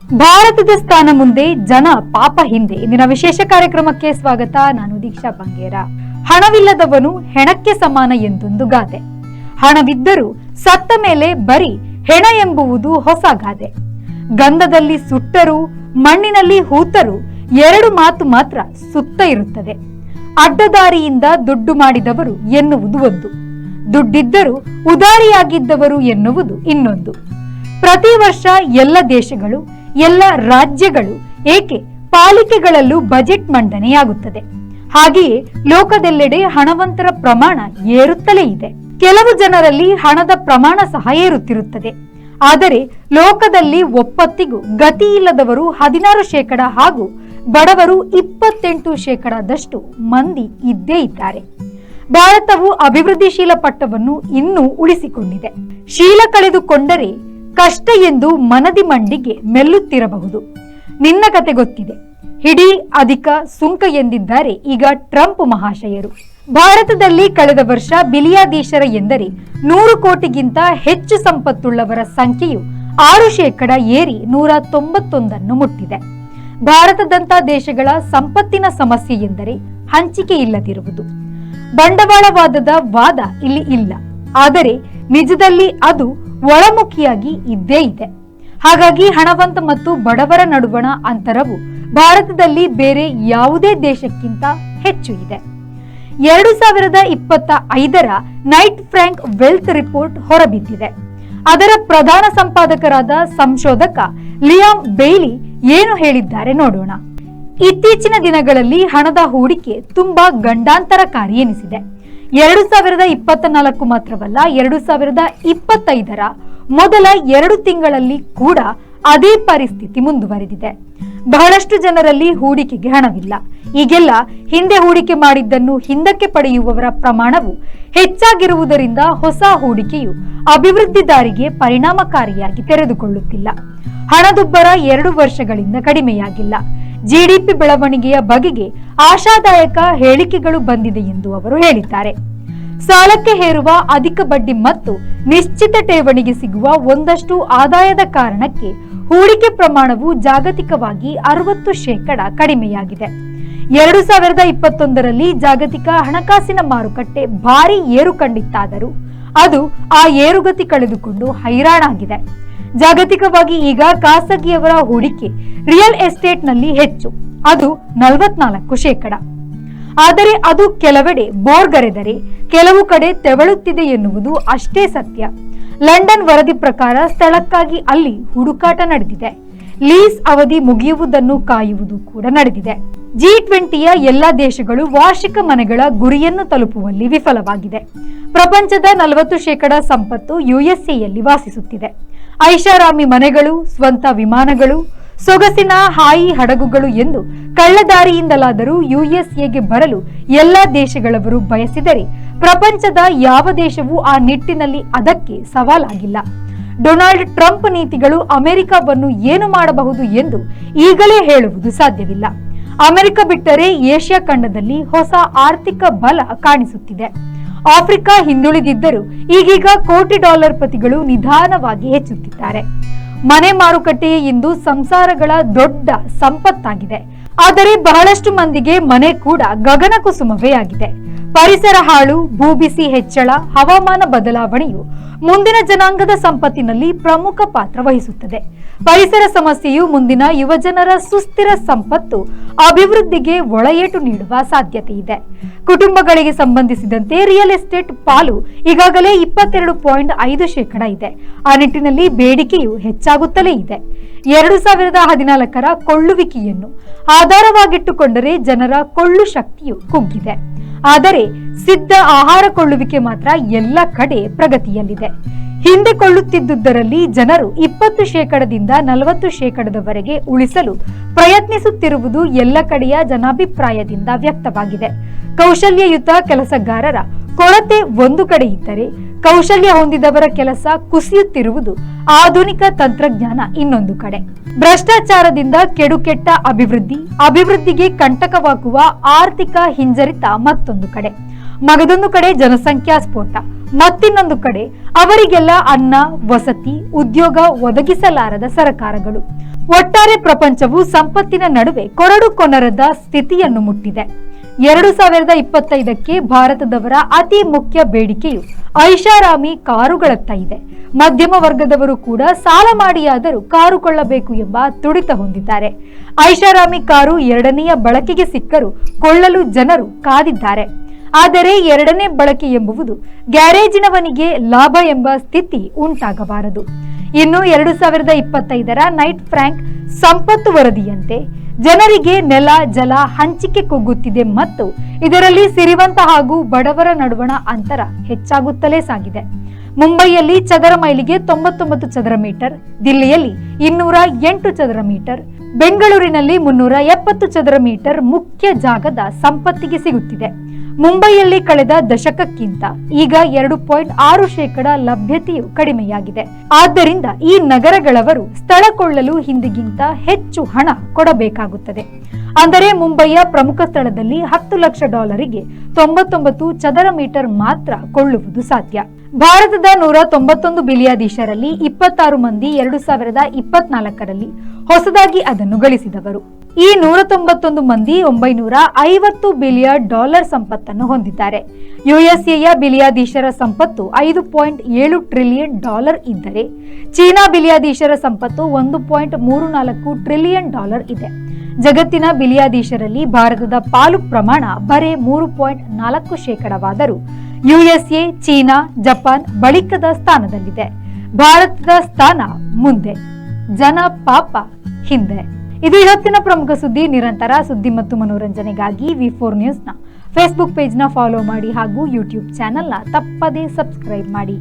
ಭಾರತದ ಸ್ಥಾನ ಮುಂದೆ, ಜನ ಪಾಪ ಹಿಂದೆ. ಇಂದಿನ ವಿಶೇಷ ಕಾರ್ಯಕ್ರಮಕ್ಕೆ ಸ್ವಾಗತ. ನಾನು ದೀಕ್ಷಾ ಬಂಗೇರ. ಹಣವಿಲ್ಲದವನು ಹೆಣಕ್ಕೆ ಸಮಾನ ಎಂದೊಂದು ಗಾದೆ. ಹಣವಿದ್ದರೂ ಸತ್ತ ಮೇಲೆ ಬರೀ ಹೆಣ ಎಂಬುವುದು ಹೊಸ ಗಾದೆ. ಗಂಧದಲ್ಲಿ ಸುಟ್ಟರೂ ಮಣ್ಣಿನಲ್ಲಿ ಹೂತರೂ ಎರಡು ಮಾತು ಮಾತ್ರ ಸುತ್ತ ಇರುತ್ತದೆ. ಅಡ್ಡದಾರಿಯಿಂದ ದುಡ್ಡು ಮಾಡಿದವರು ಎನ್ನುವುದು ಒಂದು, ದುಡ್ಡಿದ್ದರೂ ಉದಾರಿಯಾಗಿದ್ದವರು ಎನ್ನುವುದು ಇನ್ನೊಂದು. ಪ್ರತಿ ವರ್ಷ ಎಲ್ಲ ದೇಶಗಳು, ಎಲ್ಲ ರಾಜ್ಯಗಳು, ಏಕೆ ಪಾಲಿಕೆಗಳಲ್ಲೂ ಬಜೆಟ್ ಮಂಡನೆಯಾಗುತ್ತದೆ. ಹಾಗೆಯೇ ಲೋಕದೆಲ್ಲೆಡೆ ಹಣವಂತರ ಪ್ರಮಾಣ ಏರುತ್ತಲೇ ಇದೆ. ಕೆಲವು ಜನರಲ್ಲಿ ಹಣದ ಪ್ರಮಾಣ ಸಹ ಏರುತ್ತಿರುತ್ತದೆ. ಆದರೆ ಲೋಕದಲ್ಲಿ ಒಪ್ಪತ್ತಿಗೂ ಗತಿ ಇಲ್ಲದವರು 16% ಹಾಗೂ ಬಡವರು 28% ಮಂದಿ ಇದ್ದೇ ಇದ್ದಾರೆ. ಭಾರತವು ಅಭಿವೃದ್ಧಿಶೀಲ ಪಟ್ಟವನ್ನು ಇನ್ನೂ ಉಳಿಸಿಕೊಂಡಿದೆ. ಶೀಲ ಕಳೆದುಕೊಂಡರೆ ಕಷ್ಟ ಎಂದು ಮನದಿ ಮಂಡಿಗೆ ಮೆಲ್ಲುತ್ತಿರಬಹುದು. ನಿನ್ನ ಕತೆ ಗೊತ್ತಿದೆ. ಹಿಡಿ ಅಧಿಕ ಸುಂಕ ಎಂದಿದ್ದಾರೆ ಈಗ ಟ್ರಂಪ್ ಮಹಾಶಯರು. ಭಾರತದಲ್ಲಿ ಕಳೆದ ವರ್ಷ ಬಿಲಿಯಾಧೀಶರ ಎಂದರೆ 100 ಕೋಟಿಗಿಂತ ಹೆಚ್ಚು ಸಂಪತ್ತುಳ್ಳವರ ಸಂಖ್ಯೆಯು 6% ಏರಿ 191 ಮುಟ್ಟಿದೆ. ಭಾರತದಂತ ದೇಶಗಳ ಸಂಪತ್ತಿನ ಸಮಸ್ಯೆ ಎಂದರೆ ಹಂಚಿಕೆ ಇಲ್ಲದಿರುವುದು. ಬಂಡವಾಳವಾದದ ವಾದ ಇಲ್ಲಿ ಇಲ್ಲ, ಆದರೆ ನಿಜದಲ್ಲಿ ಅದು ಒಳಮುಖಿಯಾಗಿ ಇದ್ದೇ ಇದೆ. ಹಾಗಾಗಿ ಹಣವಂತ ಮತ್ತು ಬಡವರ ನಡುವಣ ಅಂತರವು ಭಾರತದಲ್ಲಿ ಬೇರೆ ಯಾವುದೇ ದೇಶಕ್ಕಿಂತ ಹೆಚ್ಚು ಇದೆ. 2025ರ ನೈಟ್ ಫ್ರಾಂಕ್ ವೆಲ್ತ್ ರಿಪೋರ್ಟ್ ಹೊರಬಿದ್ದಿದೆ. ಅದರ ಪ್ರಧಾನ ಸಂಪಾದಕರಾದ ಸಂಶೋಧಕ ಲಿಯಾಮ್ ಬೇಯ್ಲಿ ಏನು ಹೇಳಿದ್ದಾರೆ ನೋಡೋಣ. ಇತ್ತೀಚಿನ ದಿನಗಳಲ್ಲಿ ಹಣದ ಹೂಡಿಕೆ ತುಂಬಾ ಗಂಡಾಂತರಕಾರಿ ಎನಿಸಿದೆ. 2024 ಮಾತ್ರವಲ್ಲ, 2025ರ ಮೊದಲ 2 ತಿಂಗಳಲ್ಲಿ ಕೂಡ ಅದೇ ಪರಿಸ್ಥಿತಿ ಮುಂದುವರೆದಿದೆ. ಬಹಳಷ್ಟು ಜನರಲ್ಲಿ ಹೂಡಿಕೆಗೆ ಹಣವಿಲ್ಲ. ಈಗೆಲ್ಲ ಹಿಂದೆ ಹೂಡಿಕೆ ಮಾಡಿದ್ದನ್ನು ಹಿಂದಕ್ಕೆ ಪಡೆಯುವವರ ಪ್ರಮಾಣವು ಹೆಚ್ಚಾಗಿರುವುದರಿಂದ ಹೊಸ ಹೂಡಿಕೆಯು ಅಭಿವೃದ್ಧಿ ದಾರಿಗೆ ಪರಿಣಾಮಕಾರಿಯಾಗಿ ತೆರೆದುಕೊಳ್ಳುತ್ತಿಲ್ಲ. ಹಣದುಬ್ಬರ 2 ವರ್ಷಗಳಿಂದ ಕಡಿಮೆಯಾಗಿಲ್ಲ. ಜಿಡಿಪಿ ಬೆಳವಣಿಗೆಯ ಬಗೆಗೆ ಆಶಾದಾಯಕ ಹೇಳಿಕೆಗಳು ಬಂದಿದೆ ಎಂದು ಅವರು ಹೇಳಿದ್ದಾರೆ. ಸಾಲಕ್ಕೆ ಹೇರುವ ಅಧಿಕ ಬಡ್ಡಿ ಮತ್ತು ನಿಶ್ಚಿತ ಠೇವಣಿಗೆ ಸಿಗುವ ಒಂದಷ್ಟು ಆದಾಯದ ಕಾರಣಕ್ಕೆ ಹೂಡಿಕೆ ಪ್ರಮಾಣವು ಜಾಗತಿಕವಾಗಿ 60% ಕಡಿಮೆಯಾಗಿದೆ. 2021ರಲ್ಲಿ ಜಾಗತಿಕ ಹಣಕಾಸಿನ ಮಾರುಕಟ್ಟೆ ಭಾರಿ ಏರು ಕಂಡಿತ್ತಾದರೂ ಅದು ಆ ಏರುಗತಿ ಕಳೆದುಕೊಂಡು ಹೈರಾಣಾಗಿದೆ. ಜಾಗತಿಕವಾಗಿ ಈಗ ಖಾಸಗಿಯವರ ಹೂಡಿಕೆ ರಿಯಲ್ ಎಸ್ಟೇಟ್ನಲ್ಲಿ ಹೆಚ್ಚು, ಅದು 44%. ಆದರೆ ಅದು ಕೆಲವೆಡೆ ಬೋರ್ಗರೆದರೆ ಕೆಲವು ಕಡೆ ತೆವಳುತ್ತಿದೆ ಎನ್ನುವುದು ಅಷ್ಟೇ ಸತ್ಯ. ಲಂಡನ್ ವರದಿ ಪ್ರಕಾರ ಸ್ಥಳಕ್ಕಾಗಿ ಅಲ್ಲಿ ಹುಡುಕಾಟ ನಡೆದಿದೆ. ಲೀಸ್ ಅವಧಿ ಮುಗಿಯುವುದನ್ನು ಕಾಯುವುದು ಕೂಡ ನಡೆದಿದೆ. G20ಯ ಎಲ್ಲಾ ದೇಶಗಳು ವಾರ್ಷಿಕ ಮನೆಗಳ ಗುರಿಯನ್ನು ತಲುಪುವಲ್ಲಿ ವಿಫಲವಾಗಿದೆ. ಪ್ರಪಂಚದ 40% ಸಂಪತ್ತು USAಯಲ್ಲಿ ವಾಸಿಸುತ್ತಿದೆ. ಐಷಾರಾಮಿ ಮನೆಗಳು, ಸ್ವಂತ ವಿಮಾನಗಳು, ಸೊಗಸಿನ ಹಾಯಿ ಹಡಗುಗಳು ಎಂದು ಕಳ್ಳದಾರಿಯಿಂದಲಾದರೂ USAಗೆ ಬರಲು ಎಲ್ಲಾ ದೇಶಗಳವರು ಬಯಸಿದರೆ ಪ್ರಪಂಚದ ಯಾವ ದೇಶವೂ ಆ ನಿಟ್ಟಿನಲ್ಲಿ ಅದಕ್ಕೆ ಸವಾಲಾಗಿಲ್ಲ. ಡೊನಾಲ್ಡ್ ಟ್ರಂಪ್ ನೀತಿಗಳು ಅಮೆರಿಕವನ್ನು ಏನು ಮಾಡಬಹುದು ಎಂದು ಈಗಲೇ ಹೇಳುವುದು ಸಾಧ್ಯವಿಲ್ಲ. ಅಮೆರಿಕ ಬಿಟ್ಟರೆ ಏಷ್ಯಾ ಖಂಡದಲ್ಲಿ ಹೊಸ ಆರ್ಥಿಕ ಬಲ ಕಾಣಿಸುತ್ತಿದೆ. ಆಫ್ರಿಕಾ ಹಿಂದುಳಿದಿದ್ದರೂ ಈಗೀಗ ಕೋಟಿ ಡಾಲರ್ ಪತಿಗಳು ನಿಧಾನವಾಗಿ ಹೆಚ್ಚುತ್ತಿದ್ದಾರೆ. ಮನೆ ಮಾರುಕಟ್ಟೆಯೇ ಇಂದು ಸಂಸಾರಗಳ ದೊಡ್ಡ ಸಂಪತ್ತಾಗಿದೆ. ಆದರೆ ಬಹಳಷ್ಟು ಮಂದಿಗೆ ಮನೆ ಕೂಡ ಗಗನ ಕುಸುಮವೇ ಆಗಿದೆ. ಪರಿಸರ ಹಾಳು, ಭೂಬಿಸಿ ಹೆಚ್ಚಳ, ಹವಾಮಾನ ಬದಲಾವಣೆಯು ಮುಂದಿನ ಜನಾಂಗದ ಸಂಪತ್ತಿನಲ್ಲಿ ಪ್ರಮುಖ ಪಾತ್ರ ವಹಿಸುತ್ತದೆ. ಪರಿಸರ ಸಮಸ್ಯೆಯು ಮುಂದಿನ ಯುವಜನರ ಸುಸ್ಥಿರ ಸಂಪತ್ತು ಅಭಿವೃದ್ಧಿಗೆ ಒಳಏಟು ನೀಡುವ ಸಾಧ್ಯತೆ ಇದೆ. ಕುಟುಂಬಗಳಿಗೆ ಸಂಬಂಧಿಸಿದಂತೆ ರಿಯಲ್ ಎಸ್ಟೇಟ್ ಪಾಲು ಈಗಾಗಲೇ 22.5% ಇದೆ. ಆ ನಿಟ್ಟಿನಲ್ಲಿ ಬೇಡಿಕೆಯು ಹೆಚ್ಚಾಗುತ್ತಲೇ ಇದೆ. 2014ರ ಕೊಳ್ಳುವಿಕೆಯನ್ನು ಆಧಾರವಾಗಿಟ್ಟುಕೊಂಡರೆ ಜನರ ಕೊಳ್ಳು ಶಕ್ತಿಯು ಕುಗ್ಗಿದೆ. ಆದರೆ ಸಿದ್ಧ ಆಹಾರ ಕೊಳ್ಳುವಿಕೆ ಮಾತ್ರ ಎಲ್ಲ ಕಡೆ ಪ್ರಗತಿಯಲ್ಲಿದೆ. ಹಿಂದೆ ಕೊಳ್ಳುತ್ತಿದ್ದುದರಲ್ಲಿ ಜನರು 20%ದಿಂದ 40%ವರೆಗೆ ಉಳಿಸಲು ಪ್ರಯತ್ನಿಸುತ್ತಿರುವುದು ಎಲ್ಲ ಕಡೆಯ ಜನಾಭಿಪ್ರಾಯದಿಂದ ವ್ಯಕ್ತವಾಗಿದೆ. ಕೌಶಲ್ಯಯುತ ಕೆಲಸಗಾರರ ಕೊರತೆ ಒಂದು ಕಡೆ ಇದ್ದರೆ, ಕೌಶಲ್ಯ ಹೊಂದಿದವರ ಕೆಲಸ ಕುಸಿಯುತ್ತಿರುವುದು ಆಧುನಿಕ ತಂತ್ರಜ್ಞಾನ ಇನ್ನೊಂದು ಕಡೆ. ಭ್ರಷ್ಟಾಚಾರದಿಂದ ಕೆಡುಕೆಟ್ಟ ಅಭಿವೃದ್ಧಿಗೆ ಕಂಟಕವಾಗುವ ಆರ್ಥಿಕ ಹಿಂಜರಿತ ಮತ್ತೊಂದು ಕಡೆ. ಮಗದೊಂದು ಕಡೆ ಜನಸಂಖ್ಯಾ ಸ್ಫೋಟ, ಮತ್ತಿನ್ನೊಂದು ಕಡೆ ಅವರಿಗೆಲ್ಲ ಅನ್ನ, ವಸತಿ, ಉದ್ಯೋಗ ಒದಗಿಸಲಾರದ ಸರಕಾರಗಳು. ಒಟ್ಟಾರೆ ಪ್ರಪಂಚವು ಸಂಪತ್ತಿನ ನಡುವೆ ಕೊರಡು ಕೊನರದ ಸ್ಥಿತಿಯನ್ನು ಮುಟ್ಟಿದೆ. 2025ಕ್ಕೆ ಭಾರತದವರ ಅತಿ ಮುಖ್ಯ ಬೇಡಿಕೆಯು ಐಷಾರಾಮಿ ಕಾರುಗಳತ್ತ ಇದೆ. ಮಧ್ಯಮ ವರ್ಗದವರು ಕೂಡ ಸಾಲ ಮಾಡಿಯಾದರೂ ಕಾರು ಕೊಳ್ಳಬೇಕು ಎಂಬ ತುಡಿತ ಹೊಂದಿದ್ದಾರೆ. ಐಷಾರಾಮಿ ಕಾರು ಎರಡನೆಯ ಬಳಕೆಗೆ ಸಿಕ್ಕರೂ ಕೊಳ್ಳಲು ಜನರು ಕಾದಿದ್ದಾರೆ. ಆದರೆ ಎರಡನೇ ಬಳಕೆ ಎಂಬುದು ಗ್ಯಾರೇಜಿನವನಿಗೆ ಲಾಭ ಎಂಬ ಸ್ಥಿತಿ ಉಂಟಾಗಬಾರದು. ಇನ್ನು 2025ರ ನೈಟ್ ಫ್ರಾಂಕ್ ಸಂಪತ್ತು ವರದಿಯಂತೆ ಜನರಿಗೆ ನೆಲ ಜಲ ಹಂಚಿಕೆ ಕುಗ್ಗುತ್ತಿದೆ ಮತ್ತು ಇದರಲ್ಲಿ ಸಿರಿವಂತ ಹಾಗೂ ಬಡವರ ನಡುವಣ ಅಂತರ ಹೆಚ್ಚಾಗುತ್ತಲೇ ಸಾಗಿದೆ. ಮುಂಬೈಯಲ್ಲಿ ಚದರ ಮೈಲಿಗೆ 99 ಚದರ ಮೀಟರ್, ದಿಲ್ಲಿಯಲ್ಲಿ 208 ಚದರ ಮೀಟರ್, ಬೆಂಗಳೂರಿನಲ್ಲಿ 370 ಚದರ ಮೀಟರ್ ಮುಖ್ಯ ಜಾಗದ ಸಂಪತ್ತಿಗೆ ಸಿಗುತ್ತಿದೆ. ಮುಂಬೈಯಲ್ಲಿ ಕಳೆದ ದಶಕಕ್ಕಿಂತ ಈಗ 2.6% ಲಭ್ಯತೆಯು ಕಡಿಮೆಯಾಗಿದೆ. ಆದ್ದರಿಂದ ಈ ನಗರಗಳವರು ಸ್ಥಳ ಕೊಳ್ಳಲು ಹಿಂದಿಗಿಂತ ಹೆಚ್ಚು ಹಣ ಕೊಡಬೇಕಾಗುತ್ತದೆ. ಅಂದರೆ ಮುಂಬೈಯ ಪ್ರಮುಖ ಸ್ಥಳದಲ್ಲಿ $10 ಲಕ್ಷ 99 ಚದರ ಮೀಟರ್ ಮಾತ್ರ ಕೊಳ್ಳುವುದು ಸಾಧ್ಯ. ಭಾರತದ 191 ಬಿಲಿಯಾಧೀಶರಲ್ಲಿ 26 ಮಂದಿ 2024ರಲ್ಲಿ ಹೊಸದಾಗಿ ಅದನ್ನು ಗಳಿಸಿದವರು. ಈ 191 ಮಂದಿ $950 ಬಿಲಿಯನ್ ಸಂಪತ್ತನ್ನು ಹೊಂದಿದ್ದಾರೆ. ಯುಎಸ್ಎಯ ಬಿಲಿಯಾಧೀಶರ ಸಂಪತ್ತು $5.7 ಟ್ರಿಲಿಯನ್ ಇದ್ದರೆ ಚೀನಾ ಬಿಲಿಯಾಧೀಶರ ಸಂಪತ್ತು $1.34 ಟ್ರಿಲಿಯನ್ ಇದೆ. ಜಗತ್ತಿನ ಬಿಲಿಯಾಧೀಶರಲ್ಲಿ ಭಾರತದ ಪಾಲು ಪ್ರಮಾಣ ಬರೇ 3.4%ವಾದರೂ ಯುಎಸ್ಎ, ಚೀನಾ, ಜಪಾನ್ ಬಳಿಕದ ಸ್ಥಾನದಲ್ಲಿದೆ. ಭಾರತದ ಸ್ಥಾನ ಮುಂದೆ, ಜನ ಪಾಪ ಹಿಂದೆ. ಇದು ಇವತ್ತಿನ ಪ್ರಮುಖ ಸುದ್ದಿ. ನಿರಂತರ ಸುದ್ದಿ ಮತ್ತು ಮನೋರಂಜನೆಗಾಗಿ V4 ನ್ಯೂಸ್ನ ಫೇಸ್ಬುಕ್ ಪೇಜ್ನ ಫಾಲೋ ಮಾಡಿ ಹಾಗೂ ಯೂಟ್ಯೂಬ್ ಚಾನೆಲ್ನ ತಪ್ಪದೇ ಸಬ್ಸ್ಕ್ರೈಬ್ ಮಾಡಿ.